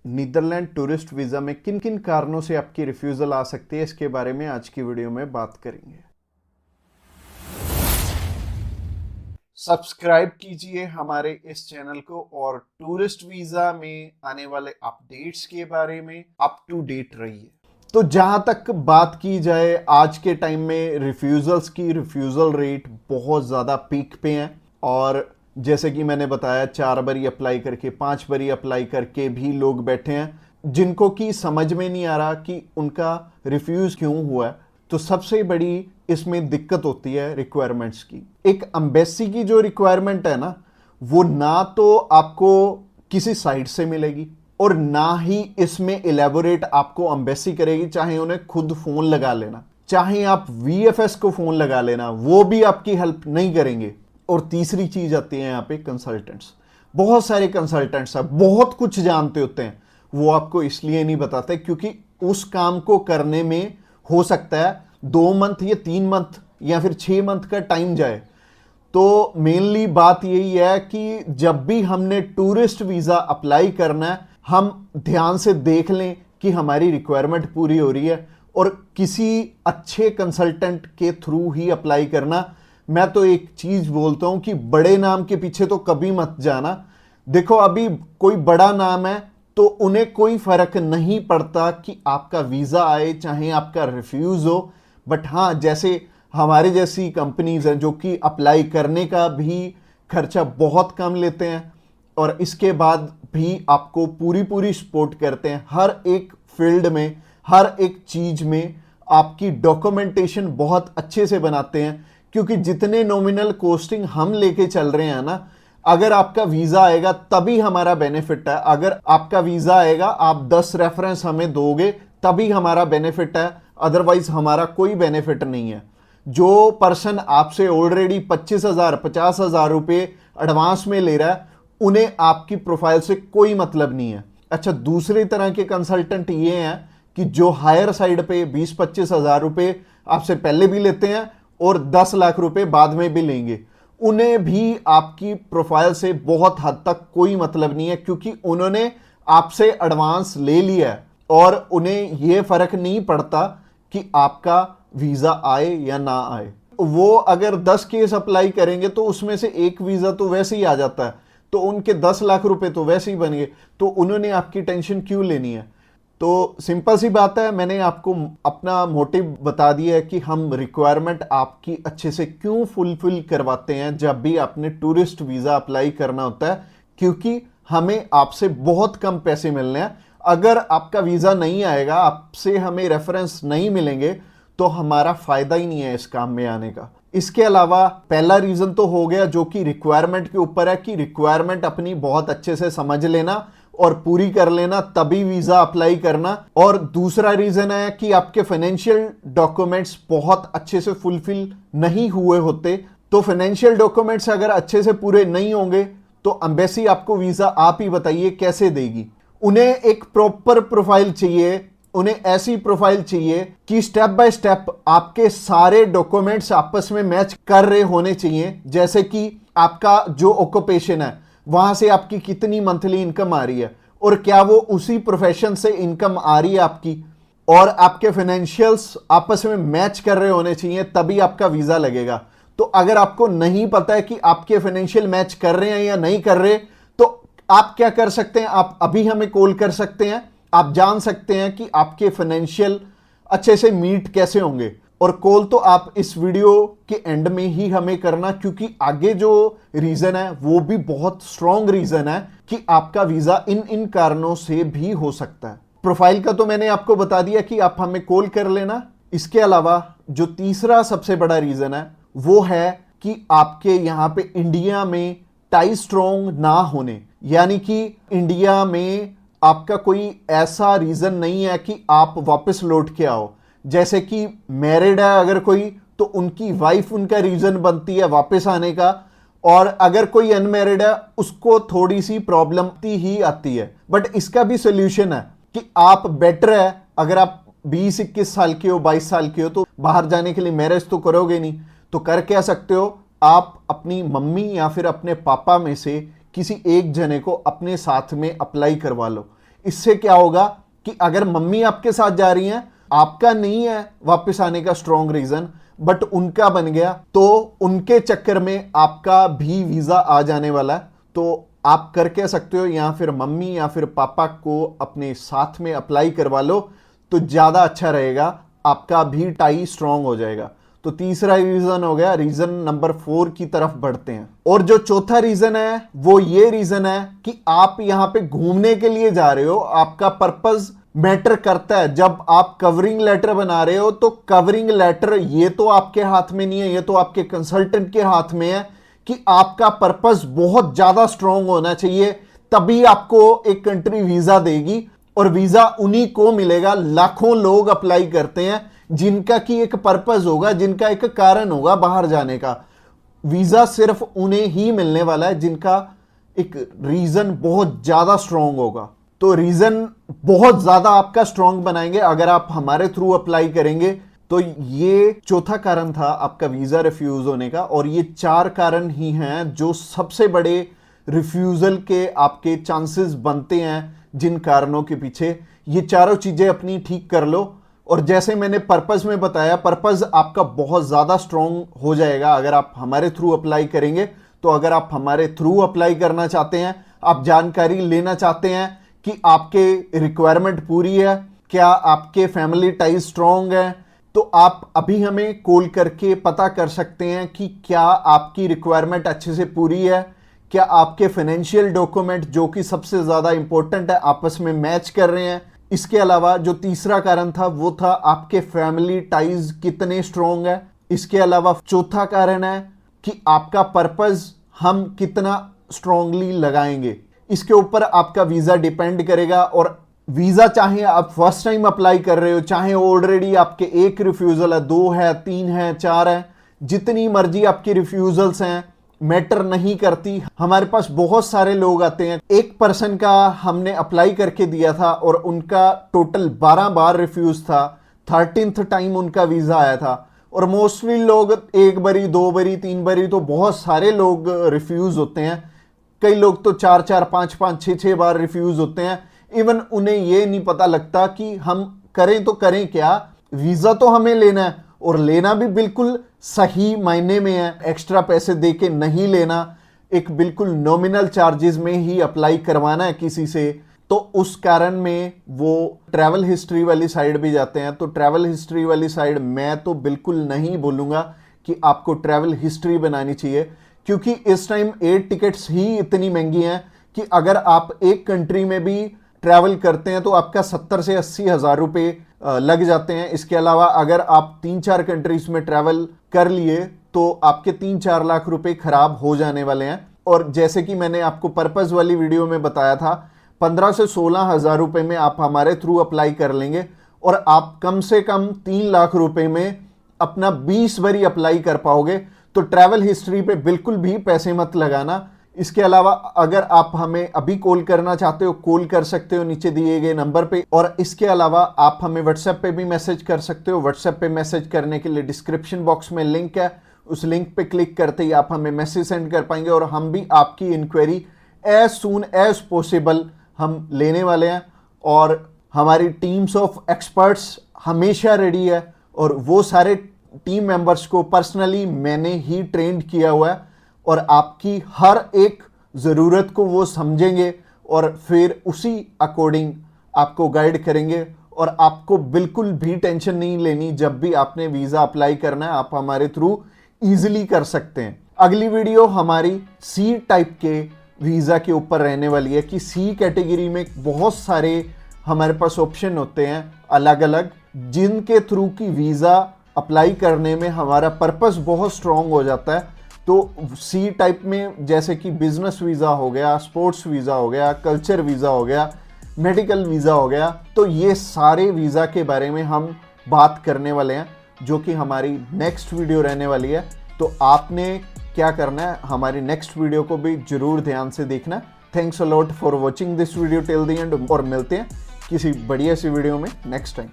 Netherlands tourist visa में किन किन कारणों से आपकी रिफ्यूज़ल आ सकती है, इसके बारे में आज की वीडियो में बात करेंगे। सब्सक्राइब कीजिए हमारे इस चैनल को और टूरिस्ट वीज़ा में आने वाले अपडेट्स के बारे में अप टू डेट रहिए। तो जहां तक बात की जाए आज के टाइम में रिफ्यूज़ल्स की, रिफ्यूज़ल रेट बहुत ज़्यादा पीक पे हैं और जैसे कि मैंने बताया 4 बारी अप्लाई करके 5 बारी अप्लाई करके भी लोग बैठे हैं जिनको कि समझ में नहीं आ रहा कि उनका रिफ्यूज़ क्यों हुआ है। तो सबसे बड़ी इसमें दिक्कत होती है रिक्वायरमेंट्स की। एक एम्बेसी की जो रिक्वायरमेंट है ना, वो ना तो आपको किसी साइट से मिलेगी और ना ही इसमें इलेबोरेट आपको एम्बेसी करेगी। चाहे उन्हें खुद फोन लगा लेना, चाहे आप वीएफएस को फोन लगा लेना, वो भी आपकी हेल्प नहीं करेंगे। और तीसरी चीज आती है यहाँ पे कंसल्टेंट्स। बहुत सारे कंसल्टेंट्स हैं, बहुत कुछ जानते होते हैं, वो आपको इसलिए नहीं बताते क्योंकि उस काम को करने में हो सकता है 2 मंथ या 3 मंथ या फिर 6 मंथ का टाइम जाए। तो मेनली बात यही है कि जब भी हमने टूरिस्ट वीज़ा अप्लाई करना है, हम ध्यान से देख लें कि हमारी रिक्वायरमेंट पूरी हो रही है और किसी अच्छे कंसल्टेंट के थ्रू ही अप्लाई करना। मैं तो एक चीज बोलता हूं कि बड़े नाम के पीछे तो कभी मत जाना। देखो, अभी कोई बड़ा नाम है तो उन्हें कोई फर्क नहीं पड़ता कि आपका वीजा आए चाहे आपका रिफ्यूज हो। बट हाँ, जैसे हमारे जैसी कंपनीज हैं जो कि अप्लाई करने का भी खर्चा बहुत कम लेते हैं और इसके बाद भी आपको पूरी पूरी सपोर्ट करते हैं हर एक फील्ड में, हर एक चीज में आपकी डॉक्यूमेंटेशन बहुत अच्छे से बनाते हैं। क्योंकि जितने नॉमिनल कोस्टिंग हम लेके चल रहे हैं ना, अगर आपका वीजा आएगा तभी हमारा बेनिफिट है। अगर आपका वीजा आएगा, आप 10 रेफरेंस हमें दोगे तभी हमारा बेनिफिट है, अदरवाइज हमारा कोई बेनिफिट नहीं है। जो पर्सन आपसे ऑलरेडी 25,000 50,000 रुपए एडवांस में ले रहा है, उन्हें आपकी प्रोफाइल से कोई मतलब नहीं है। अच्छा, दूसरी तरह के कंसल्टेंट ये हैं कि जो हायर साइड पे 20-25,000 रुपए आपसे पहले भी लेते हैं और 10 लाख रुपए बाद में भी लेंगे। उन्हें भी आपकी प्रोफाइल से बहुत हद तक कोई मतलब नहीं है क्योंकि उन्होंने आपसे एडवांस ले लिया है और उन्हें यह फर्क नहीं पड़ता कि आपका वीजा आए या ना आए। वो अगर 10 केस अप्लाई करेंगे तो उसमें से एक वीजा तो वैसे ही आ जाता है, तो उनके 10 लाख रुपए तो वैसे ही बन गए। तो उन्होंने आपकी टेंशन क्यों लेनी है? तो सिंपल सी बात है, मैंने आपको अपना मोटिव बता दिया है कि हम रिक्वायरमेंट आपकी अच्छे से क्यों फुलफिल करवाते हैं जब भी आपने टूरिस्ट वीज़ा अप्लाई करना होता है। क्योंकि हमें आपसे बहुत कम पैसे मिलने हैं। अगर आपका वीज़ा नहीं आएगा, आपसे हमें रेफरेंस नहीं मिलेंगे, तो हमारा फायदा ही नहीं है इस काम में आने का। इसके अलावा पहला रीज़न तो हो गया जो कि रिक्वायरमेंट के ऊपर है कि रिक्वायरमेंट अपनी बहुत अच्छे से समझ लेना और पूरी कर लेना, तभी वीजा अप्लाई करना। और दूसरा रीजन है कि आपके फाइनेंशियल डॉक्यूमेंट्स बहुत अच्छे से फुलफिल नहीं हुए होते। तो फाइनेंशियल डॉक्यूमेंट्स अगर अच्छे से पूरे नहीं होंगे तो एम्बेसी आपको वीजा, आप ही बताइए, कैसे देगी? उन्हें एक प्रॉपर प्रोफाइल चाहिए, उन्हें ऐसी प्रोफाइल चाहिए कि स्टेप बाय स्टेप आपके सारे डॉक्यूमेंट्स आपस में मैच कर रहे होने चाहिए। जैसे कि आपका जो ऑक्यूपेशन है, वहां से आपकी कितनी मंथली इनकम आ रही है और क्या वो उसी प्रोफेशन से इनकम आ रही है आपकी, और आपके फाइनेंशियल्स आपस में मैच कर रहे होने चाहिए, तभी आपका वीजा लगेगा। तो अगर आपको नहीं पता है कि आपके फाइनेंशियल मैच कर रहे हैं या नहीं कर रहे, तो आप क्या कर सकते हैं? आप अभी हमें कॉल कर सकते हैं, आप जान सकते हैं कि आपके फाइनेंशियल अच्छे से मीट कैसे होंगे। और कॉल तो आप इस वीडियो के एंड में ही हमें करना, क्योंकि आगे जो रीजन है वो भी बहुत स्ट्रॉन्ग रीजन है कि आपका वीजा इन इन कारणों से भी हो सकता है। प्रोफाइल का तो मैंने आपको बता दिया कि आप हमें कॉल कर लेना। इसके अलावा जो तीसरा सबसे बड़ा रीजन है वो है कि आपके यहां पे इंडिया में टाई स्ट्रॉन्ग ना होने, यानी कि इंडिया में आपका कोई ऐसा रीजन नहीं है कि आप वापस लौट के आओ। जैसे कि मैरिड है अगर कोई, तो उनकी वाइफ उनका रीजन बनती है वापस आने का, और अगर कोई अनमैरिड है उसको थोड़ी सी प्रॉब्लम ही आती है। बट इसका भी सोल्यूशन है कि आप बेटर है, अगर आप 20-21 साल के हो, 22 साल के हो, तो बाहर जाने के लिए मैरिज तो करोगे नहीं, तो कर क्या सकते हो, आप अपनी मम्मी या फिर अपने पापा में से किसी एक जने को अपने साथ में अप्लाई करवा लो। इससे क्या होगा कि अगर मम्मी आपके साथ जा रही हैं, आपका नहीं है वापस आने का स्ट्रॉन्ग रीजन, बट उनका बन गया, तो उनके चक्कर में आपका भी वीजा आ जाने वाला है। तो आप कर कह सकते हो या फिर मम्मी या फिर पापा को अपने साथ में अप्लाई करवा लो, तो ज्यादा अच्छा रहेगा, आपका भी टाई स्ट्रॉन्ग हो जाएगा। तो तीसरा रीजन हो गया। रीजन नंबर 4 की तरफ बढ़ते हैं। और जो चौथा रीजन है वो ये रीजन है कि आप यहां पे घूमने के लिए जा रहे हो, आपका पर्पस मैटर करता है। जब आप कवरिंग लेटर बना रहे हो, तो कवरिंग लेटर ये तो आपके हाथ में नहीं है, ये तो आपके कंसल्टेंट के हाथ में है कि आपका पर्पस बहुत ज्यादा स्ट्रांग होना चाहिए, तभी आपको एक कंट्री वीजा देगी। और वीजा उन्हीं को मिलेगा, लाखों लोग अप्लाई करते हैं जिनका की एक पर्पस होगा, जिनका एक कारण होगा बाहर जाने का। वीजा सिर्फ उन्हें ही मिलने वाला है जिनका एक रीजन बहुत ज्यादा स्ट्रांग होगा। तो रीजन बहुत ज्यादा आपका स्ट्रांग बनाएंगे अगर आप हमारे थ्रू अप्लाई करेंगे। तो ये चौथा कारण था आपका वीजा रिफ्यूज होने का। और ये 4 कारण ही हैं जो सबसे बड़े रिफ्यूजल के आपके चांसेस बनते हैं, जिन कारणों के पीछे। ये चारों चीजें अपनी ठीक कर लो। और जैसे मैंने पर्पस में बताया, पर्पस आपका बहुत ज्यादा स्ट्रांग हो जाएगा अगर आप हमारे थ्रू अप्लाई करेंगे। तो अगर आप हमारे थ्रू अप्लाई करना चाहते हैं, आप जानकारी लेना चाहते हैं कि आपके रिक्वायरमेंट पूरी है, क्या आपके फैमिली टाइज स्ट्रांग है, तो आप अभी हमें कॉल करके पता कर सकते हैं कि क्या आपकी रिक्वायरमेंट अच्छे से पूरी है, क्या आपके फाइनेंशियल डॉक्यूमेंट जो कि सबसे ज्यादा इंपॉर्टेंट है आपस में मैच कर रहे हैं। इसके अलावा जो तीसरा कारण था वो था आपके फैमिली टाइज कितने स्ट्रांग है। इसके अलावा चौथा कारण है कि आपका पर्पस हम कितना स्ट्रांगली लगाएंगे। इसके ऊपर आपका वीजा डिपेंड करेगा। और वीजा चाहे आप फर्स्ट टाइम अप्लाई कर रहे हो, चाहे ऑलरेडी आपके 1 रिफ्यूजल है, 2 है, 3 है, 4 है, जितनी मर्जी आपकी रिफ्यूजल्स हैं, मैटर नहीं करती। हमारे पास बहुत सारे लोग आते हैं। एक पर्सन का हमने अप्लाई करके दिया था और उनका टोटल 12 बार रिफ्यूज था, 13th टाइम उनका वीजा आया था। और मोस्टली लोग 1 बारी, 2 बारी, 3 बारी, तो बहुत सारे लोग रिफ्यूज होते हैं। कई लोग तो 4-4, 5-5, 6-6 बार रिफ्यूज होते हैं। इवन उन्हें ये नहीं पता लगता कि हम करें तो करें क्या। वीजा तो हमें लेना है और लेना भी बिल्कुल सही मायने में है, एक्स्ट्रा पैसे दे के नहीं लेना, एक बिल्कुल नॉमिनल चार्जेस में ही अप्लाई करवाना है किसी से। तो उस कारण में वो ट्रैवल हिस्ट्री वाली साइड भी जाते हैं। तो ट्रैवल हिस्ट्री वाली साइड मैं तो बिल्कुल नहीं बोलूँगा कि आपको ट्रैवल हिस्ट्री बनानी चाहिए, क्योंकि इस टाइम एयर टिकट्स ही इतनी महंगी हैं कि अगर आप एक कंट्री में भी ट्रैवल करते हैं तो आपका 70 से 80 हज़ार रुपये लग जाते हैं। इसके अलावा अगर आप 3-4 कंट्रीज में ट्रैवल कर लिए तो आपके 3-4 लाख रुपए खराब हो जाने वाले हैं। और जैसे कि मैंने आपको पर्पस वाली वीडियो में बताया था, 15 से 16 हज़ार रुपये में आप हमारे थ्रू अप्लाई कर लेंगे और आप कम से कम 3 लाख रुपए में अपना 20 बारी अप्लाई कर पाओगे। तो ट्रैवल हिस्ट्री पे बिल्कुल भी पैसे मत लगाना। इसके अलावा अगर आप हमें अभी कॉल करना चाहते हो, कॉल कर सकते हो नीचे दिए गए नंबर पे। और इसके अलावा आप हमें व्हाट्सएप पे भी मैसेज कर सकते हो। व्हाट्सएप पे मैसेज करने के लिए डिस्क्रिप्शन बॉक्स में लिंक है, उस लिंक पे क्लिक करते ही आप हमें मैसेज सेंड कर पाएंगे और हम भी आपकी inquiry as soon as possible हम लेने वाले हैं। और हमारी टीम्स ऑफ एक्सपर्ट्स हमेशा रेडी है और वो सारे टीम मेंबर्स को पर्सनली मैंने ही ट्रेंड किया हुआ है और आपकी हर एक ज़रूरत को वो समझेंगे और फिर उसी अकॉर्डिंग आपको गाइड करेंगे। और आपको बिल्कुल भी टेंशन नहीं लेनी, जब भी आपने वीज़ा अप्लाई करना है आप हमारे थ्रू ईजिली कर सकते हैं। अगली वीडियो हमारी सी टाइप के वीज़ा के ऊपर रहने वाली है कि सी कैटेगरी में बहुत सारे हमारे पास ऑप्शन होते हैं अलग अलग, जिनके थ्रू की वीज़ा अप्लाई करने में हमारा पर्पस बहुत स्ट्रॉन्ग हो जाता है। तो सी टाइप में जैसे कि बिजनेस वीज़ा हो गया, स्पोर्ट्स वीज़ा हो गया, कल्चर वीज़ा हो गया, मेडिकल वीज़ा हो गया, तो ये सारे वीज़ा के बारे में हम बात करने वाले हैं, जो कि हमारी नेक्स्ट वीडियो रहने वाली है। तो आपने क्या करना है, हमारी नेक्स्ट वीडियो को भी जरूर ध्यान से देखना। Thanks a lot for watching this video till the end और मिलते हैं किसी बढ़िया सी वीडियो में नेक्स्ट टाइम।